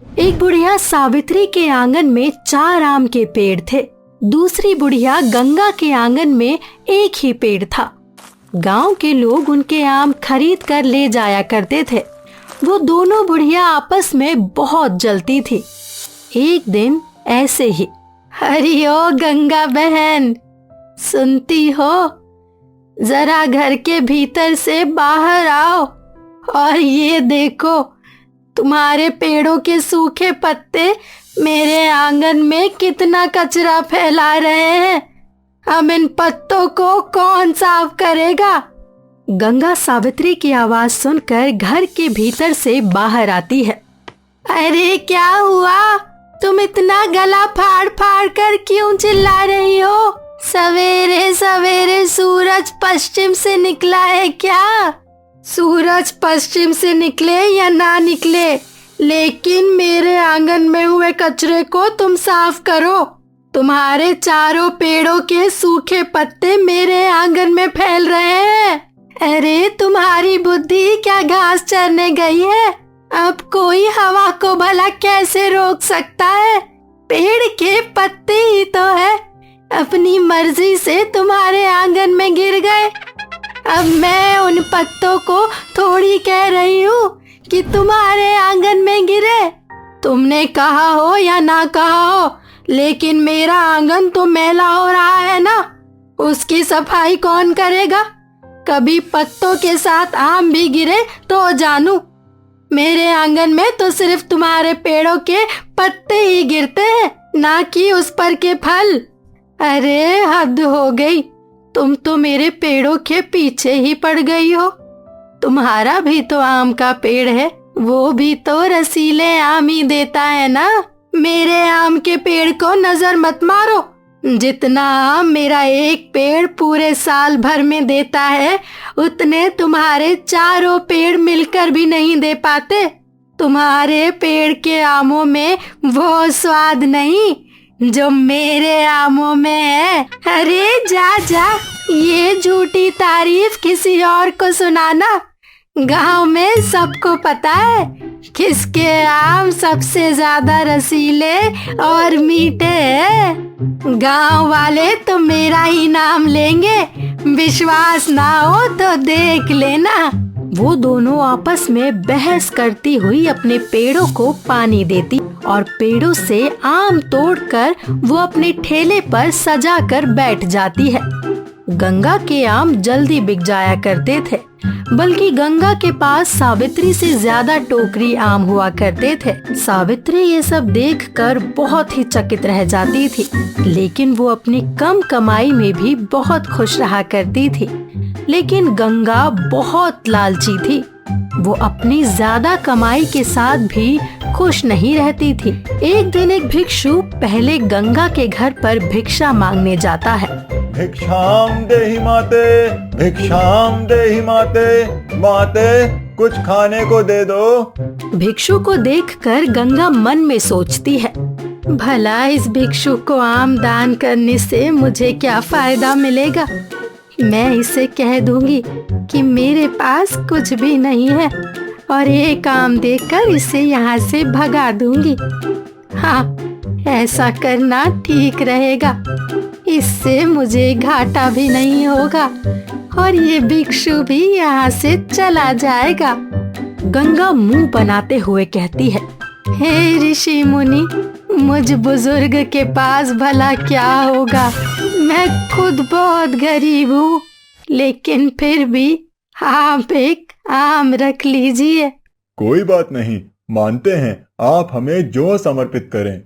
एक बुढ़िया सावित्री के आंगन में 4 आम के पेड़ थे। दूसरी बुढ़िया गंगा के आंगन में एक ही पेड़ था। गांव के लोग उनके आम खरीद कर ले जाया करते थे। वो दोनों बुढ़िया आपस में बहुत जलती थी। एक दिन ऐसे ही, हरि ओ गंगा बहन, सुनती हो? जरा घर के भीतर से बाहर आओ और ये देखो, तुम्हारे पेड़ों के सूखे पत्ते मेरे आंगन में कितना कचरा फैला रहे हैं। अब इन पत्तों को कौन साफ करेगा? गंगा सावित्री की आवाज सुनकर घर के भीतर से बाहर आती है। अरे क्या हुआ? तुम इतना गला फाड़ फाड़ कर क्यों चिल्ला रही हो? सवेरे सवेरे सूरज पश्चिम से निकला है क्या? सूरज पश्चिम से निकले या ना निकले, लेकिन मेरे आंगन में हुए कचरे को तुम साफ करो। तुम्हारे चारों पेड़ों के सूखे पत्ते मेरे आंगन में फैल रहे हैं। अरे तुम्हारी बुद्धि क्या घास चरने गई है? अब कोई हवा को भला कैसे रोक सकता है? पेड़ के पत्ते ही तो है, अपनी मर्जी से तुम्हारे आंगन में गिर गए। अब मैं उन पत्तों को थोड़ी कह रही हूँ कि तुम्हारे आंगन में गिरे। तुमने कहा हो या ना कहा हो, लेकिन मेरा आंगन तो मैला हो रहा है ना, उसकी सफाई कौन करेगा? कभी पत्तों के साथ आम भी गिरे तो जानू। मेरे आंगन में तो सिर्फ तुम्हारे पेड़ों के पत्ते ही गिरते हैं, ना कि उस पर के फल। अरे हद हो गई, तुम तो मेरे पेड़ों के पीछे ही पड़ गई हो। तुम्हारा भी तो आम का पेड़ है, वो भी तो रसीले आम ही देता है ना। मेरे आम के पेड़ को नजर मत मारो। जितना आम मेरा एक पेड़ पूरे साल भर में देता है, उतने तुम्हारे चारों पेड़ मिलकर भी नहीं दे पाते। तुम्हारे पेड़ के आमों में वो स्वाद नहीं जो मेरे आमों में है। अरे जा जा, ये झूठी तारीफ किसी और को सुनाना। गांव में सबको पता है किसके आम सबसे ज्यादा रसीले और मीठे हैं। गांव वाले तो मेरा ही नाम लेंगे, विश्वास ना हो तो देख लेना। वो दोनों आपस में बहस करती हुई अपने पेड़ों को पानी देती और पेड़ों से आम तोड़कर वो अपने ठेले पर सजा कर बैठ जाती है। गंगा के आम जल्दी बिक जाया करते थे, बल्कि गंगा के पास सावित्री से ज्यादा टोकरी आम हुआ करते थे। सावित्री ये सब देखकर बहुत ही चकित रह जाती थी, लेकिन वो अपनी कम कमाई में भी बहुत खुश रहा करती थी। लेकिन गंगा बहुत लालची थी, वो अपनी ज्यादा कमाई के साथ भी खुश नहीं रहती थी। एक दिन एक भिक्षु पहले गंगा के घर पर भिक्षा मांगने जाता है। भिक्षाम देहि माते, भिक्षाम देहि माते, माते कुछ खाने को दे दो। भिक्षु को देखकर गंगा मन में सोचती है, भला इस भिक्षु को आम दान करने से मुझे क्या फायदा मिलेगा। मैं इसे कह दूंगी कि मेरे पास कुछ भी नहीं है और एक आम देकर इसे यहाँ से भगा दूंगी। हाँ, ऐसा करना ठीक रहेगा, इससे मुझे घाटा भी नहीं होगा और ये भिक्षु भी यहाँ से चला जाएगा। गंगा मुंह बनाते हुए कहती है, हे ऋषि मुनि, मुझ बुजुर्ग के पास भला क्या होगा। मैं खुद बहुत गरीब हूँ, लेकिन फिर भी आप एक आम रख लीजिए। कोई बात नहीं, मानते हैं, आप हमें जो समर्पित करें।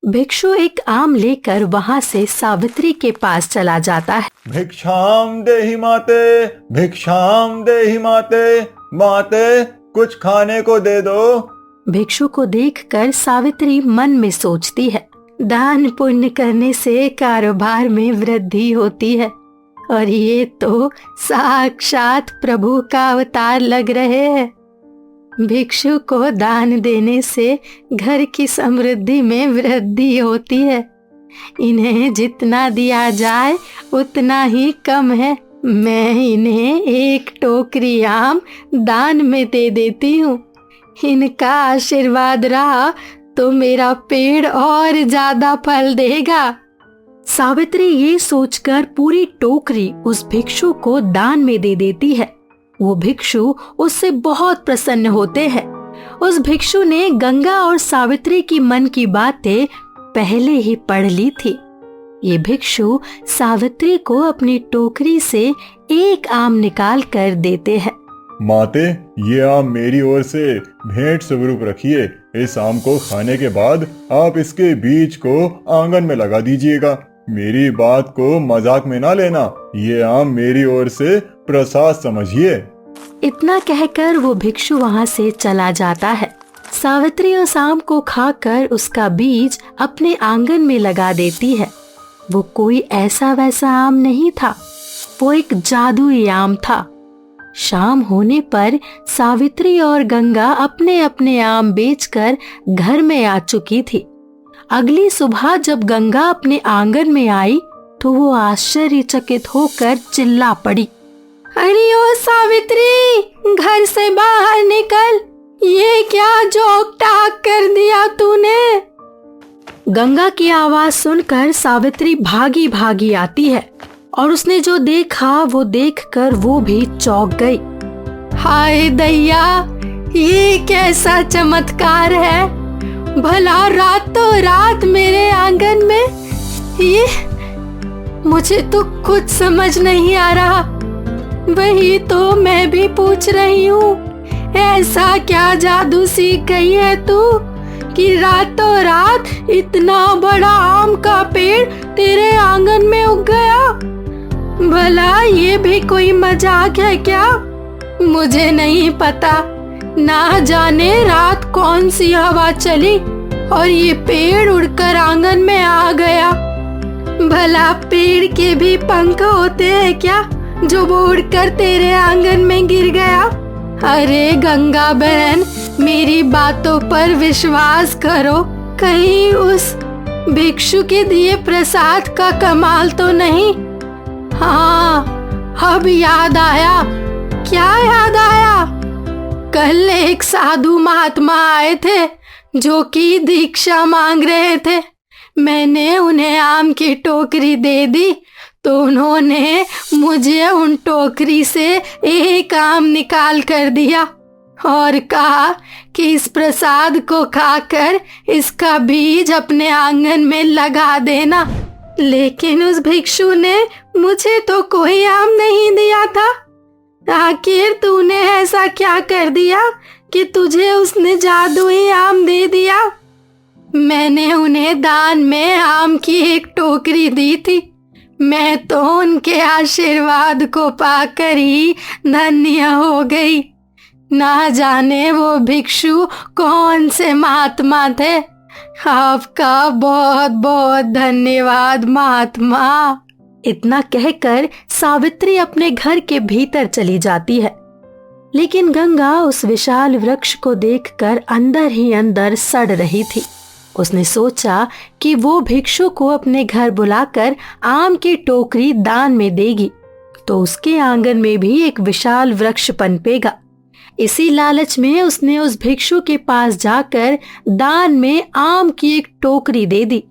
भिक्षु एक आम लेकर वहाँ से सावित्री के पास चला जाता है। भिक्षाम देहि माते, भिक्षाम देहि माते, माते कुछ खाने को दे दो। भिक्षु को देखकर सावित्री मन में सोचती है, दान पुण्य करने से कारोबार में वृद्धि होती है और ये तो साक्षात प्रभु का अवतार लग रहे हैं। भिक्षु को दान देने से घर की समृद्धि में वृद्धि होती है। इन्हें जितना दिया जाए उतना ही कम है। मैं इन्हें एक टोकरी आम दान में दे देती हूँ। इनका आशीर्वाद रहा तो मेरा पेड़ और ज्यादा फल देगा। सावित्री ये सोचकर पूरी टोकरी उस भिक्षु को दान में दे देती है। वो भिक्षु उससे बहुत प्रसन्न होते हैं। उस भिक्षु ने गंगा और सावित्री की मन की बातें पहले ही पढ़ ली थी। ये भिक्षु सावित्री को अपनी टोकरी से एक आम निकाल कर देते हैं। माते, ये आम मेरी ओर से भेंट स्वरूप रखिए। इस आम को खाने के बाद आप इसके बीज को आंगन में लगा दीजिएगा। मेरी बात को मजाक में ना लेना, ये आम मेरी ओर से प्रसाद समझिए। इतना कहकर वो भिक्षु वहाँ से चला जाता है। सावित्री उस आम को खाकर उसका बीज अपने आंगन में लगा देती है। वो कोई ऐसा वैसा आम नहीं था, वो एक जादुई आम था। शाम होने पर सावित्री और गंगा अपने अपने आम बेचकर घर में आ चुकी थी। अगली सुबह जब गंगा अपने आंगन में आई तो वो आश्चर्यचकित होकर चिल्ला पड़ी, अरे ओ सावित्री, घर से बाहर निकल, ये क्या जोक टाक कर दिया तूने। गंगा की आवाज सुनकर सावित्री भागी भागी आती है और उसने जो देखा वो देखकर वो भी चौंक गई। हाय दैया, ये कैसा चमत्कार है। भला रातों रात मेरे आंगन में ये, मुझे तो कुछ समझ नहीं आ रहा। वही तो मैं भी पूछ रही हूँ, ऐसा क्या जादू सीख गई है तू कि रातों रात इतना बड़ा आम का पेड़ तेरे आंगन में उग गया। भला ये भी कोई मजाक है क्या? मुझे नहीं पता। ना जाने रात कौन सी हवा चली और ये पेड़ उड़कर आंगन में आ गया। भला पेड़ के भी पंख होते हैं क्या जो वो उड़कर तेरे आंगन में गिर गया? अरे गंगा बहन, मेरी बातों पर विश्वास करो। कहीं उस भिक्षु के दिए प्रसाद का कमाल तो नहीं? हाँ, अब याद आया। क्या याद आया? कल एक साधु महात्मा आए थे जो कि दीक्षा मांग रहे थे। मैंने उन्हें आम की टोकरी दे दी तो उन्होंने मुझे उन टोकरी से एक आम निकाल कर दिया और कहा कि इस प्रसाद को खाकर इसका बीज अपने आंगन में लगा देना। लेकिन उस भिक्षु ने मुझे तो कोई आम नहीं दिया था। आखिर तूने ऐसा क्या कर दिया कि तुझे उसने जादुई आम दे दिया? मैंने उन्हें दान में आम की एक टोकरी दी थी। मैं तो उनके आशीर्वाद को पाकर ही धन्य हो गई। ना जाने वो भिक्षु कौन से महात्मा थे। आपका बहुत बहुत धन्यवाद महात्मा। इतना कहकर सावित्री अपने घर के भीतर चली जाती है। लेकिन गंगा उस विशाल वृक्ष को देखकर अंदर ही अंदर सड़ रही थी। उसने सोचा कि वो भिक्षु को अपने घर बुलाकर आम की टोकरी दान में देगी तो उसके आंगन में भी एक विशाल वृक्ष पनपेगा। इसी लालच में उसने उस भिक्षु के पास जाकर दान में आम की एक टोकरी दे दी।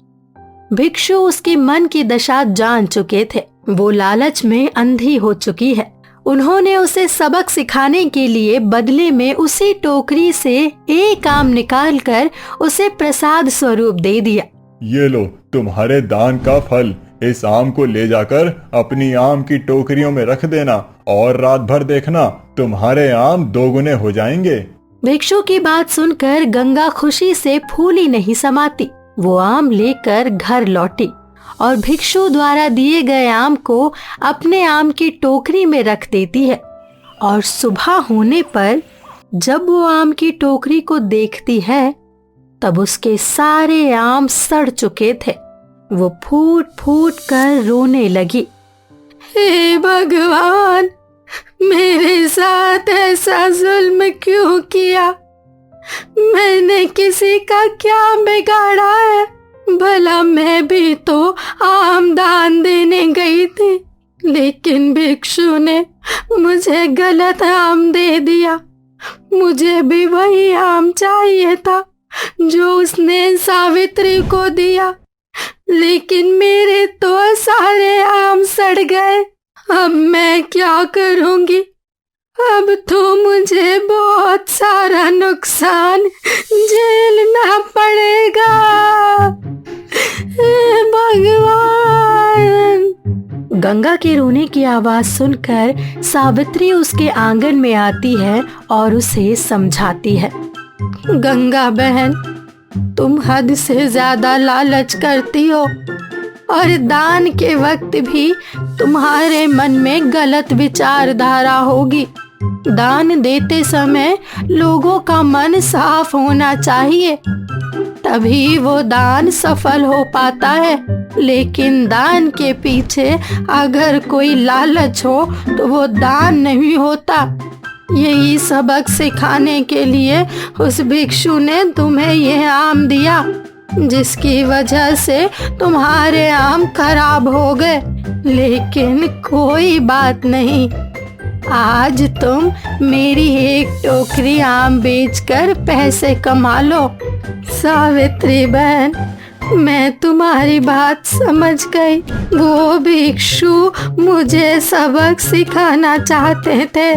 भिक्षु उसके मन की दशा जान चुके थे। वो लालच में अंधी हो चुकी है। उन्होंने उसे सबक सिखाने के लिए बदले में उसी टोकरी से एक आम निकालकर उसे प्रसाद स्वरूप दे दिया। ये लो तुम्हारे दान का फल। इस आम को ले जाकर अपनी आम की टोकरियों में रख देना और रात भर देखना तुम्हारे आम दोगुने हो जाएंगे। भिक्षु की बात सुनकर गंगा खुशी से फूली नहीं समाती। वो आम लेकर घर लौटी और भिक्षु द्वारा दिए गए आम को अपने आम की टोकरी में रख देती है। और सुबह होने पर जब वो आम की टोकरी को देखती है तब उसके सारे आम सड़ चुके थे। वो फूट फूट कर रोने लगी। हे भगवान, मेरे साथ ऐसा जुल्म क्यों किया? मैंने किसी का क्या बिगाड़ा है? भला मैं भी तो आम दान देने गई थी, लेकिन भिक्षु ने मुझे गलत आम दे दिया। मुझे भी वही आम चाहिए था जो उसने सावित्री को दिया, लेकिन मेरे तो सारे आम सड़ गए। अब मैं क्या करूंगी? अब तो मुझे बहुत सारा नुकसान झेलना पड़ेगा। हे भगवान! गंगा के रोने की आवाज सुनकर सावित्री उसके आंगन में आती है और उसे समझाती है। गंगा बहन, तुम हद से ज्यादा लालच करती हो और दान के वक्त भी तुम्हारे मन में गलत विचारधारा होगी। दान देते समय लोगों का मन साफ होना चाहिए, तभी वो दान सफल हो पाता है। लेकिन दान के पीछे अगर कोई लालच हो तो वो दान नहीं होता। यही सबक सिखाने के लिए उस भिक्षु ने तुम्हें यह आम दिया, जिसकी वजह से तुम्हारे आम खराब हो गए। लेकिन कोई बात नहीं, आज तुम मेरी एक टोकरी आम बेचकर पैसे कमा लो। सावित्री बहन, मैं तुम्हारी बात समझ गई। वो भिक्षु मुझे सबक सिखाना चाहते थे,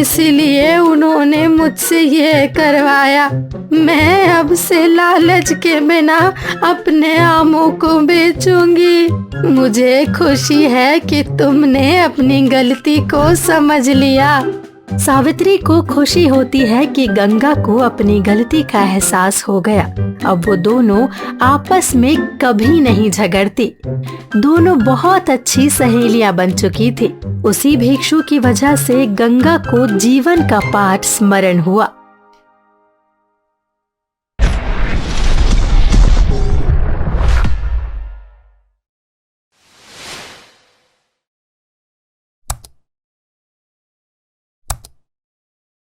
इसीलिए उन्होंने मुझसे ये करवाया। मैं अब से लालच के बिना अपने आमों को बेचूंगी। मुझे खुशी है कि तुमने अपनी गलती को समझ लिया। सावित्री को खुशी होती है कि गंगा को अपनी गलती का एहसास हो गया। अब वो दोनों आपस में कभी नहीं झगड़ती। दोनों बहुत अच्छी सहेलियां बन चुकी थी। उसी भिक्षु की वजह से गंगा को जीवन का पाठ स्मरण हुआ।